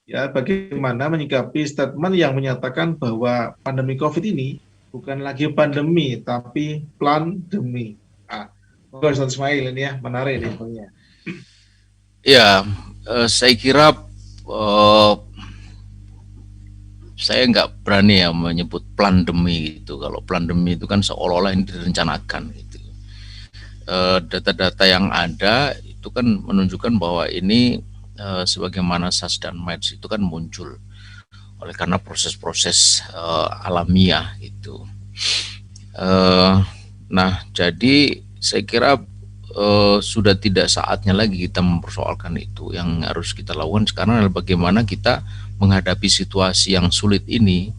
ya bagaimana menyikapi statement yang menyatakan bahwa pandemi COVID ini bukan lagi pandemi tapi plandemi. Ah, Ustaz Ismail ini ya menarik nih infonya. Ya, saya kira eh, saya nggak berani ya menyebut plandemi gitu. Kalau plandemi itu kan seolah-olah ini direncanakan gitu. Data-data yang ada itu kan menunjukkan bahwa ini sebagaimana SARS dan MERS itu kan muncul oleh karena proses-proses alamiah gitu. Nah, jadi saya kira sudah tidak saatnya lagi kita mempersoalkan itu. Yang harus kita lakukan sekarang adalah bagaimana kita menghadapi situasi yang sulit ini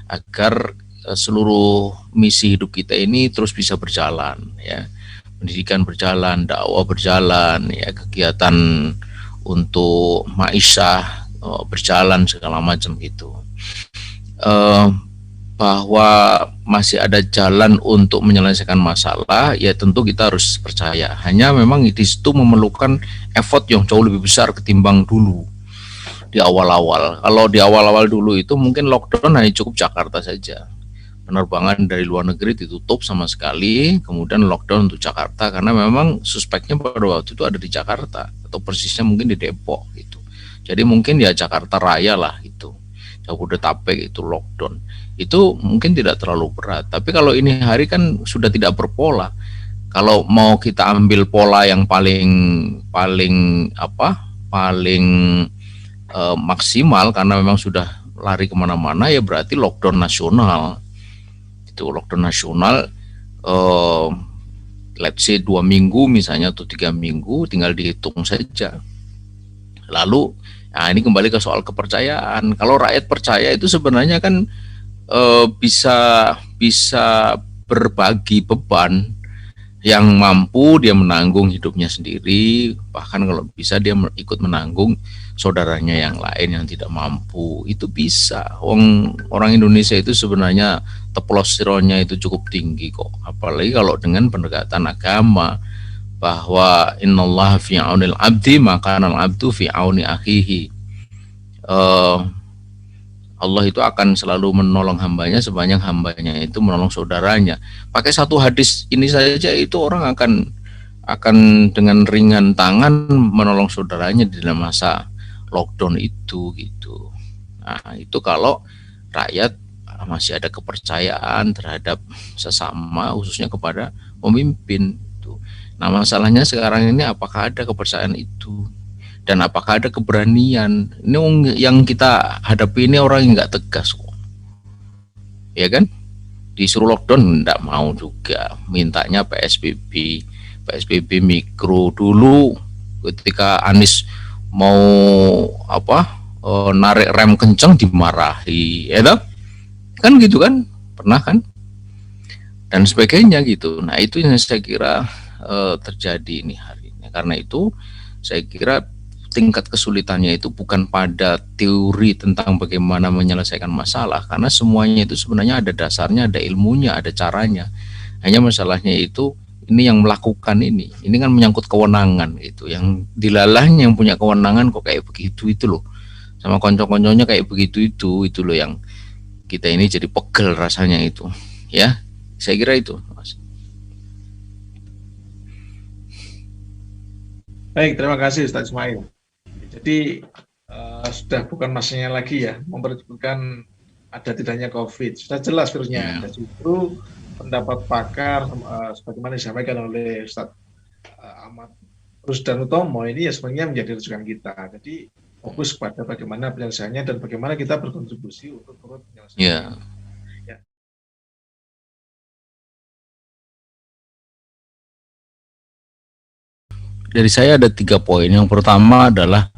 agar seluruh misi hidup kita ini terus bisa berjalan, ya. Pendidikan berjalan, dakwah berjalan, ya, kegiatan untuk maisha berjalan segala macam gitu. Eh, bahwa masih ada jalan untuk menyelesaikan masalah, ya tentu kita harus percaya. Hanya memang di situ memerlukan effort yang jauh lebih besar ketimbang dulu di awal-awal. Kalau di awal-awal dulu itu mungkin lockdown hanya cukup Jakarta saja. Penerbangan dari luar negeri ditutup sama sekali, kemudian lockdown untuk Jakarta karena memang suspeknya pada waktu itu ada di Jakarta atau persisnya mungkin di Depok gitu. Jadi mungkin ya Jakarta Raya lah itu. Jabodetabek itu lockdown. Itu mungkin tidak terlalu berat. Tapi kalau ini hari kan sudah tidak berpola. Kalau mau kita ambil pola yang paling paling apa? Paling maksimal karena memang sudah lari kemana-mana, ya berarti lockdown nasional. Itu lockdown nasional, eh, let's say 2 minggu misalnya atau 3 minggu, tinggal dihitung saja. Lalu, nah ini kembali ke soal kepercayaan. Kalau rakyat percaya itu sebenarnya kan bisa bisa berbagi beban. Yang mampu dia menanggung hidupnya sendiri, bahkan kalau bisa dia ikut menanggung saudaranya yang lain yang tidak mampu. Itu bisa. Orang Indonesia itu sebenarnya testosteronnya itu cukup tinggi kok. Apalagi kalau dengan pendekatan agama, bahwa innallaha fi aunil abdi maka al abdu fi auni akhihi. Allah itu akan selalu menolong hambanya sebanyak hambanya itu menolong saudaranya. Pakai satu hadis ini saja itu orang akan dengan ringan tangan menolong saudaranya di dalam masa lockdown itu gitu. Nah, itu kalau rakyat masih ada kepercayaan terhadap sesama, khususnya kepada pemimpin itu. Nah, masalahnya sekarang ini apakah ada kepercayaan itu? Dan apakah ada keberanian? Ini yang kita hadapi ini orang yang nggak tegas kok, ya kan? Disuruh lockdown nggak mau juga, mintanya PSBB, PSBB mikro dulu. Ketika Anies mau narik rem kenceng dimarahi, ya kan gitu kan, pernah kan, dan sebagainya gitu. Nah itu yang saya kira terjadi ini hari ini. Karena itu saya kira tingkat kesulitannya itu bukan pada teori tentang bagaimana menyelesaikan masalah, karena semuanya itu sebenarnya ada dasarnya, ada ilmunya, ada caranya. Hanya masalahnya itu ini yang melakukan ini kan menyangkut kewenangan itu, yang dilalahnya yang punya kewenangan kok kayak begitu itu loh, sama konco-konconya kayak begitu itu loh yang kita ini jadi pegel rasanya itu, ya saya kira itu, Mas. Baik, terima kasih Ustaz Ismail. Jadi sudah bukan masanya lagi ya memperhitungkan ada tidaknya COVID. Sudah jelas virusnya ada. Ya. Justru pendapat pakar sebagaimana disampaikan oleh Ustaz Ahmad Rusdan Utomo ini ya sebenarnya menjadi rujukan kita. Jadi fokus pada bagaimana penyelesaiannya dan bagaimana kita berkontribusi untuk turut Ya. menyelesaikannya. Ya. Dari saya ada 3 poin. Yang pertama adalah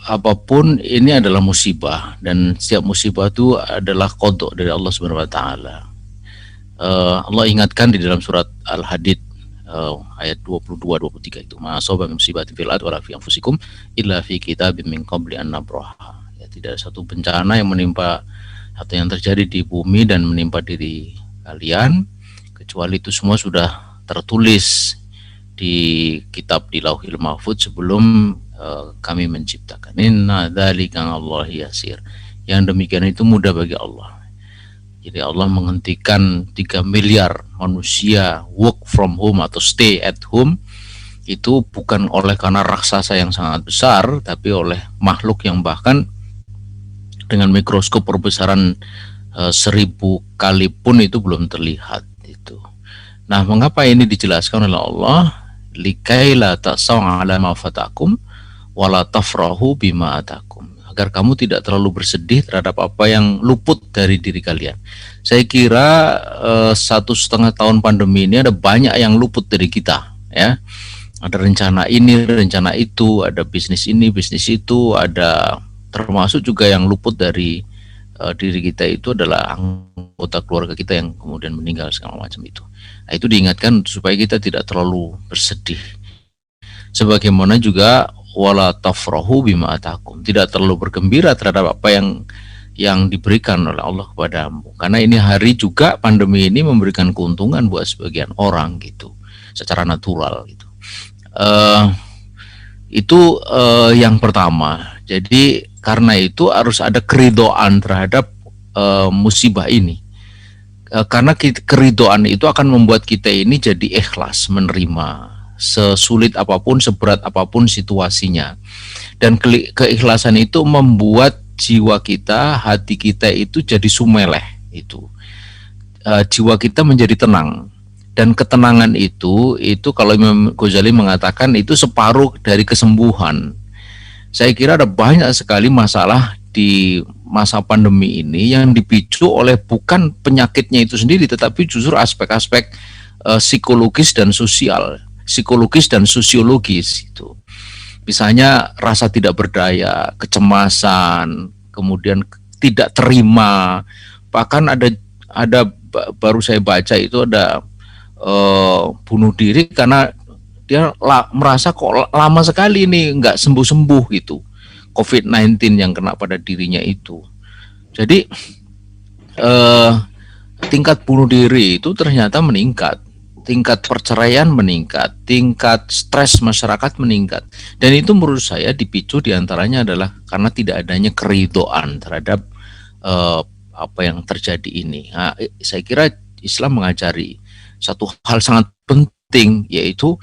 apapun ini adalah musibah, dan setiap musibah itu adalah qada dari Allah Subhanahu wa taala. Allah ingatkan di dalam surat Al-Hadid ayat 22-23 itu, ma'asaba musibati fil ard wala fi anfusikum illa fi kitabim min qabli an nabraha. Ya, tidak ada satu bencana yang menimpa atau yang terjadi di bumi dan menimpa diri kalian kecuali itu semua sudah tertulis di kitab di Lauhil Mahfuz sebelum kami menciptakan. Inna dzalika 'alallahi yasir. Yang demikian itu mudah bagi Allah. Jadi Allah menghentikan 3 miliar manusia work from home atau stay at home itu bukan oleh karena raksasa yang sangat besar, tapi oleh makhluk yang bahkan dengan mikroskop perbesaran 1000 kali pun itu belum terlihat itu. Nah, mengapa ini dijelaskan oleh Allah? Likaila ta'saw 'ala ma fatakum wala tafrahu bima atakum, agar kamu tidak terlalu bersedih terhadap apa yang luput dari diri kalian. Saya kira 1,5 tahun pandemi ini ada banyak yang luput dari kita, ya. Ada rencana ini, rencana itu, ada bisnis ini, bisnis itu, ada termasuk juga yang luput dari diri kita itu adalah anggota keluarga kita yang kemudian meninggal segala macam itu. Nah, itu diingatkan supaya kita tidak terlalu bersedih. Sebagaimana juga wala tafrahu bima atakum, tidak terlalu bergembira terhadap apa yang diberikan oleh Allah kepadamu, karena ini hari juga pandemi ini memberikan keuntungan buat sebagian orang gitu, secara natural gitu. Itu yang pertama. Jadi karena itu harus ada keridhaan terhadap musibah ini, karena keridhaan itu akan membuat kita ini jadi ikhlas menerima sesulit apapun, seberat apapun situasinya. Dan keikhlasan itu membuat jiwa kita, hati kita itu jadi sumeleh itu. Jiwa kita menjadi tenang. Dan ketenangan itu kalau Imam Ghazali mengatakan itu separuh dari kesembuhan. Saya kira ada banyak sekali masalah di masa pandemi ini yang dipicu oleh bukan penyakitnya itu sendiri, tetapi justru aspek-aspek psikologis dan sosial. Psikologis dan sosiologis itu. Misalnya rasa tidak berdaya, kecemasan, kemudian tidak terima. Bahkan ada baru saya baca itu ada bunuh diri karena dia merasa kok lama sekali ini nggak sembuh-sembuh gitu. COVID-19 yang kena pada dirinya itu. Jadi tingkat bunuh diri itu ternyata meningkat. Tingkat perceraian meningkat, tingkat stres masyarakat meningkat, dan itu menurut saya dipicu diantaranya adalah karena tidak adanya keridhaan terhadap apa yang terjadi ini. Nah, saya kira Islam mengajari satu hal sangat penting, yaitu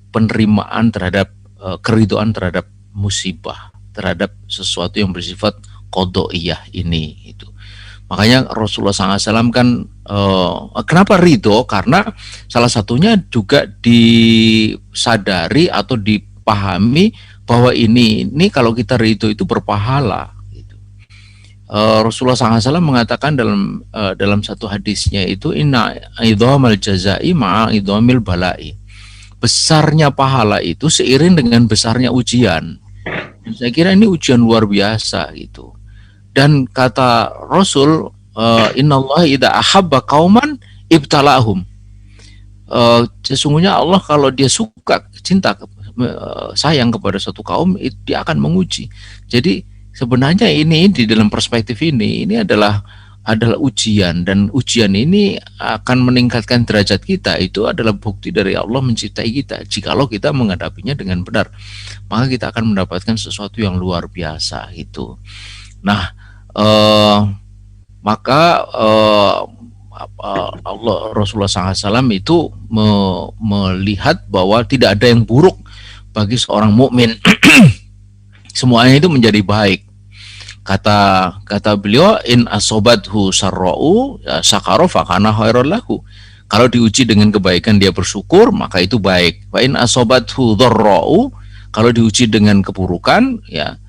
penerimaan terhadap keridhaan terhadap musibah, terhadap sesuatu yang bersifat qadhaiyah ini itu. Makanya Rasulullah SAW kan kenapa ridho? Karena salah satunya juga disadari atau dipahami bahwa ini kalau kita ridho itu berpahala. Gitu. Rasulullah SAW mengatakan dalam satu hadisnya itu inna idhamal jazai ma'a idhamil balai. Besarnya pahala itu seiring dengan besarnya ujian. Dan saya kira ini ujian luar biasa gitu. Dan kata Rasul, innallaha idza ahabba qauman ibtalahum. Sesungguhnya Allah kalau dia suka, cinta, sayang kepada suatu kaum, dia akan menguji. Jadi sebenarnya ini di dalam perspektif ini adalah ujian, dan ujian ini akan meningkatkan derajat kita. Itu adalah bukti dari Allah menciptai kita. Jikalau kita menghadapinya dengan benar, maka kita akan mendapatkan sesuatu yang luar biasa itu. Nah, maka Allah Rasulullah SAW itu melihat bahwa tidak ada yang buruk bagi seorang mukmin. Semuanya itu menjadi baik. Kata beliau, in asobathu sarra'u sakaro fakana khairan lahu. Kalau diuji dengan kebaikan dia bersyukur, maka itu baik. Wa in asobathu dharra'u, kalau diuji dengan keburukan, ya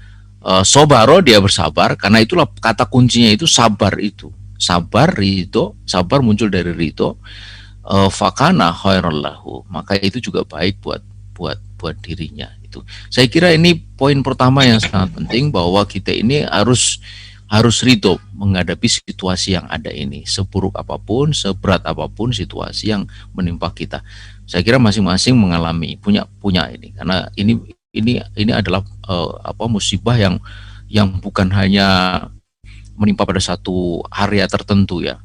sobaro dia bersabar, karena itulah kata kuncinya itu sabar itu. Sabar, ridho, sabar muncul dari ridho. Fakana khairan lahu, maka itu juga baik buat dirinya itu. Saya kira ini poin pertama yang sangat penting, bahwa kita ini harus ridho menghadapi situasi yang ada ini, seburuk apapun, seberat apapun situasi yang menimpa kita. Saya kira masing-masing mengalami punya ini, karena ini adalah musibah yang bukan hanya menimpa pada satu area tertentu ya.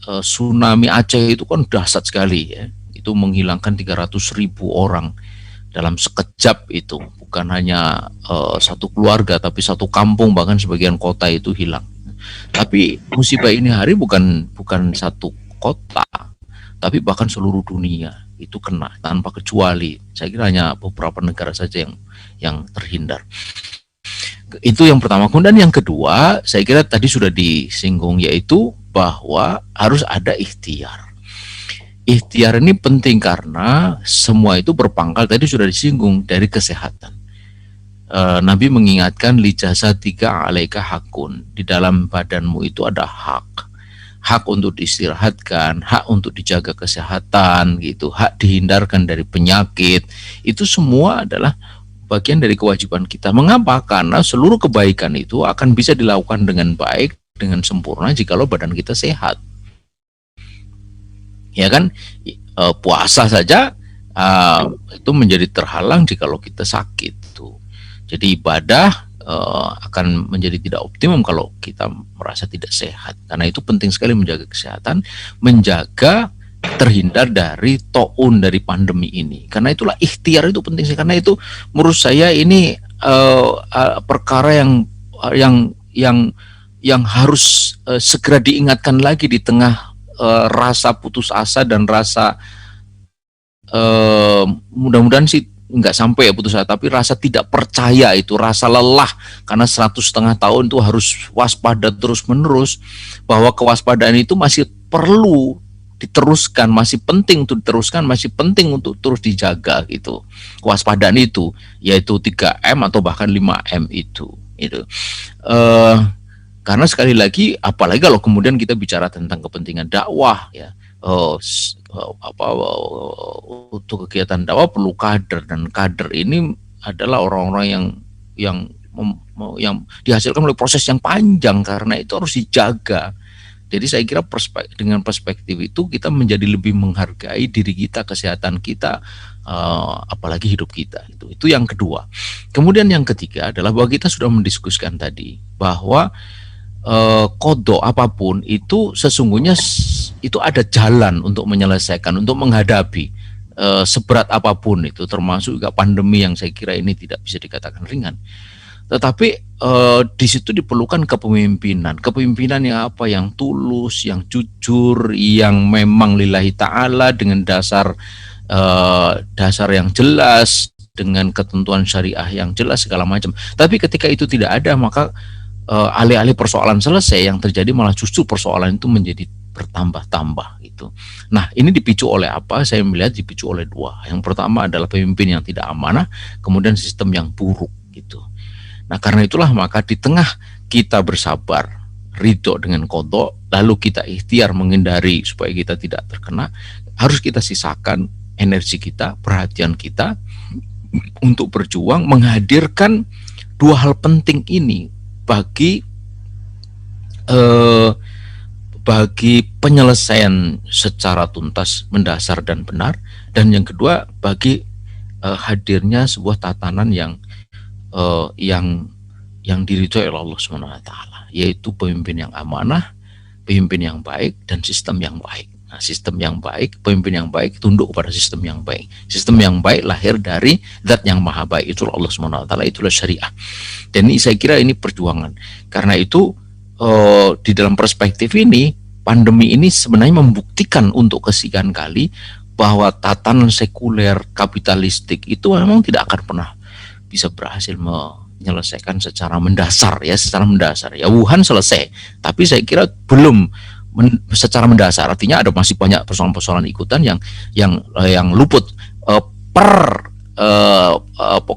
Tsunami Aceh itu kan dahsyat sekali ya. Itu menghilangkan 300.000 orang. dalam sekejap itu, bukan hanya satu keluarga tapi satu kampung, bahkan sebagian kota itu hilang. Tapi musibah ini hari bukan satu kota, tapi bahkan seluruh dunia itu kena tanpa kecuali. Saya kira hanya beberapa negara saja yang terhindar. Itu yang pertama. Kemudian yang kedua, saya kira tadi sudah disinggung, yaitu bahwa harus ada ikhtiar. Ikhtiar ini penting karena semua itu berpangkal, tadi sudah disinggung, dari kesehatan. Nabi mengingatkan lijasatika alaika hakun, di dalam badanmu itu ada hak untuk diistirahatkan, hak untuk dijaga kesehatan gitu, hak dihindarkan dari penyakit. Itu semua adalah bagian dari kewajiban kita. Mengapa? Karena seluruh kebaikan itu akan bisa dilakukan dengan baik, dengan sempurna jikalau badan kita sehat. Ya kan, puasa saja itu menjadi terhalang jikalau kita sakit tuh. Jadi ibadah akan menjadi tidak optimum kalau kita merasa tidak sehat. Karena itu penting sekali menjaga kesehatan, menjaga terhindar dari taun, dari pandemi ini. Karena itulah ikhtiar itu penting sekali. Karena itu menurut saya ini perkara yang harus segera diingatkan lagi di tengah rasa putus asa dan rasa mudah-mudahan sih nggak sampai ya putus asa, tapi rasa tidak percaya itu, rasa lelah karena 100,5 tahun itu harus waspada terus menerus, bahwa kewaspadaan itu masih perlu diteruskan, masih penting untuk diteruskan, masih penting untuk terus dijaga gitu. Kewaspadaan itu yaitu 3M atau bahkan 5M itu. Karena sekali lagi, apalagi kalau kemudian kita bicara tentang kepentingan dakwah ya, untuk kegiatan dakwah perlu kader, dan kader ini adalah orang-orang yang dihasilkan oleh proses yang panjang, karena itu harus dijaga. Jadi saya kira dengan perspektif itu kita menjadi lebih menghargai diri kita, kesehatan kita, apalagi hidup kita. Itu yang kedua. Kemudian yang ketiga adalah bahwa kita sudah mendiskusikan tadi bahwa kodok apapun itu sesungguhnya itu ada jalan untuk menyelesaikan, untuk menghadapi seberat apapun itu, termasuk juga pandemi yang saya kira ini tidak bisa dikatakan ringan. Tetapi di situ diperlukan kepemimpinan yang apa, yang tulus, yang jujur, yang memang lillahi ta'ala, dengan dasar yang jelas, dengan ketentuan syariah yang jelas segala macam. Tapi ketika itu tidak ada, maka alih-alih persoalan selesai, yang terjadi malah justru persoalan itu menjadi bertambah-tambah gitu. Nah, ini dipicu oleh apa? Saya melihat dipicu oleh dua. Yang pertama adalah pemimpin yang tidak amanah, kemudian sistem yang buruk gitu. Nah, karena itulah maka di tengah kita bersabar, ridho dengan qadha, lalu kita ikhtiar menghindari supaya kita tidak terkena, harus kita sisakan energi kita, perhatian kita untuk berjuang menghadirkan dua hal penting ini bagi penyelesaian secara tuntas, mendasar dan benar, dan yang kedua bagi hadirnya sebuah tatanan yang diridhoi oleh Allah SWT, yaitu pemimpin yang amanah, pemimpin yang baik, dan sistem yang baik. Nah, sistem yang baik, pemimpin yang baik tunduk kepada sistem yang baik. Sistem yang baik lahir dari zat yang maha baik, itulah Allah SWT, itulah syariah. Dan ini saya kira ini perjuangan. Karena itu di dalam perspektif ini, pandemi ini sebenarnya membuktikan untuk kesekian kali bahwa tatanan sekuler kapitalistik itu memang tidak akan pernah bisa berhasil menyelesaikan secara mendasar ya, Wuhan selesai, tapi saya kira belum secara mendasar. Artinya ada masih banyak persoalan-persoalan ikutan yang luput.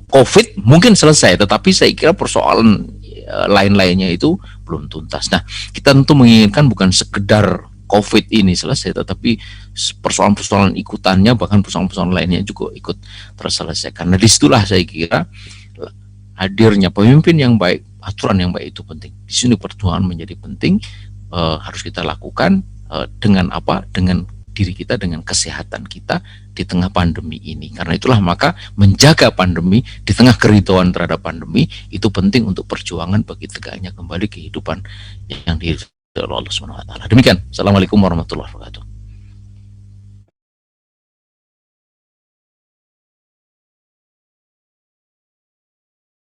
COVID mungkin selesai, tetapi saya kira persoalan lain-lainnya itu belum tuntas. Nah, kita tentu menginginkan bukan sekedar COVID ini selesai, tetapi persoalan-persoalan ikutannya, bahkan persoalan-persoalan lainnya juga ikut terselesaikan. Nah, disitulah saya kira hadirnya pemimpin yang baik, aturan yang baik itu penting. Di sini perjuangan menjadi penting, harus kita lakukan dengan apa? Dengan diri kita, dengan kesehatan kita di tengah pandemi ini. Karena itulah maka menjaga pandemi di tengah keridhaan terhadap pandemi itu penting untuk perjuangan bagi tegaknya kembali kehidupan yang diridhoi oleh Allah SWT. Demikian. Assalamualaikum warahmatullahi wabarakatuh.